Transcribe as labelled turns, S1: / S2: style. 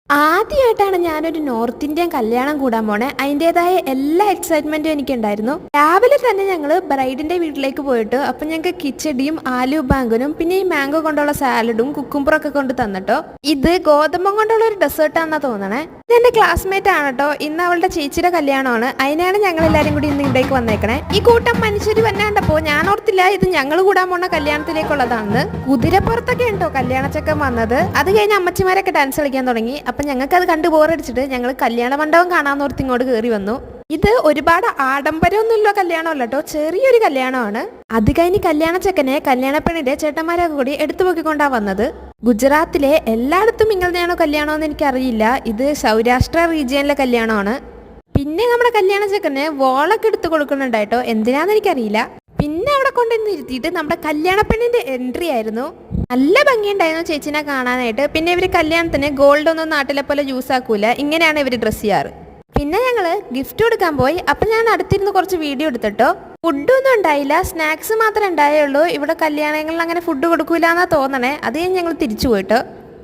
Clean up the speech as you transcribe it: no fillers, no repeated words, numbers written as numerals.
S1: ആദ്യമായിട്ടാണ് ഞാനൊരു north Indian കല്യാണം കൂടാൻ പോണേ. അതിൻ്റെതായ എല്ലാ എക്സൈറ്റ്മെന്റും എനിക്കുണ്ടായിരുന്നു. രാവിലെ തന്നെ ഞങ്ങൾ ബ്രൈഡിന്റെ വീട്ടിലേക്ക് പോയിട്ട് അപ്പം ഞങ്ങൾക്ക് കിച്ചടിയും ആലു ബാങ്കനും പിന്നെ ഈ മാംഗോ കൊണ്ടുള്ള സാലഡും കുക്കുംബറൊക്കെ കൊണ്ട് തന്നിട്ടോ. ഇത് ഗോതമ്പം കൊണ്ടുള്ള ഒരു ഡെസേർട്ടാണെന്നാ തോന്നണേ. ഇതെന്റെ ക്ലാസ്മേറ്റ് ആണ് കേട്ടോ. ഇന്ന് അവളുടെ ചേച്ചിയുടെ കല്യാണമാണ്. അതിനാണ് ഞങ്ങൾ എല്ലാവരും കൂടി ഇന്ന് ഇവിടേക്ക് വന്നേക്കണേ. ഈ കൂട്ടം മനുഷ്യർ വന്നാണ്ടപ്പോ ഞാൻ ഓർത്തില്ല ഇത് ഞങ്ങൾ കൂടാൻ പോണ കല്യാണത്തിലേക്കുള്ളതാണെന്ന്. കുതിരപ്പുറത്തൊക്കെ ഉണ്ടോ കല്യാണച്ചക്കൻ വന്നത്. അത് കഴിഞ്ഞ് അമ്മച്ചിമാരൊക്കെ ഡാൻസ് കളിക്കാൻ തുടങ്ങി. അപ്പം ഞങ്ങൾക്ക് അത് കണ്ടു ബോറടിച്ചിട്ട് ഞങ്ങൾ കല്യാണ മണ്ഡപം കാണാന്നോർത്ത് ഇങ്ങോട്ട് കയറി വന്നു. ഇത് ഒരുപാട് ആഡംബരമൊന്നുമില്ല കല്യാണമല്ല കേട്ടോ, ചെറിയൊരു കല്യാണമാണ്. അത് കഴിഞ്ഞ് കല്യാണച്ചക്കനെ കല്യാണപ്പെണ്ണിന്റെ ചേട്ടന്മാരൊക്കെ കൂടി എടുത്തു പൊക്കിക്കൊണ്ടാ വന്നത്. ഗുജറാത്തിലെ എല്ലായിടത്തും ഇങ്ങനെയാണോ കല്യാണമെന്ന് എനിക്കറിയില്ല. ഇത് സൗരാഷ്ട്ര റീജിയനിലെ കല്യാണമാണ്. പിന്നെ നമ്മുടെ കല്യാണച്ചക്കന് വോളൊക്കെ എടുത്തു കൊടുക്കുന്നുണ്ടായിട്ടോ, എന്തിനാന്ന് എനിക്കറിയില്ല. പിന്നെ അവിടെ കൊണ്ടുവന്ന് ഇരുത്തിയിട്ട് നമ്മുടെ കല്യാണപ്പെണ്ണിന്റെ എൻട്രി ആയിരുന്നു. നല്ല ഭംഗിയുണ്ടായിരുന്നു ചേച്ചിനെ കാണാനായിട്ട്. പിന്നെ ഇവർ കല്യാണത്തിന് ഗോൾഡ് ഒന്നും നാട്ടിലെ പോലെ യൂസ് ആക്കൂല, ഇങ്ങനെയാണ് ഇവർ ഡ്രസ് ചെയ്യാറ്. പിന്നെ ഞങ്ങൾ ഗിഫ്റ്റ് കൊടുക്കാൻ പോയി. അപ്പം ഞാൻ അടുത്തിരുന്ന് കുറച്ച് വീഡിയോ എടുത്തിട്ടോ. ഫുഡൊന്നും ഉണ്ടായില്ല, സ്നാക്സ് മാത്രമേ ഉണ്ടായുള്ളൂ. ഇവിടെ കല്യാണങ്ങളിൽ അങ്ങനെ ഫുഡ് കൊടുക്കൂല എന്നാ തോന്നണേ. അത് കഴിഞ്ഞ് ഞങ്ങൾ തിരിച്ചു പോയിട്ടോ.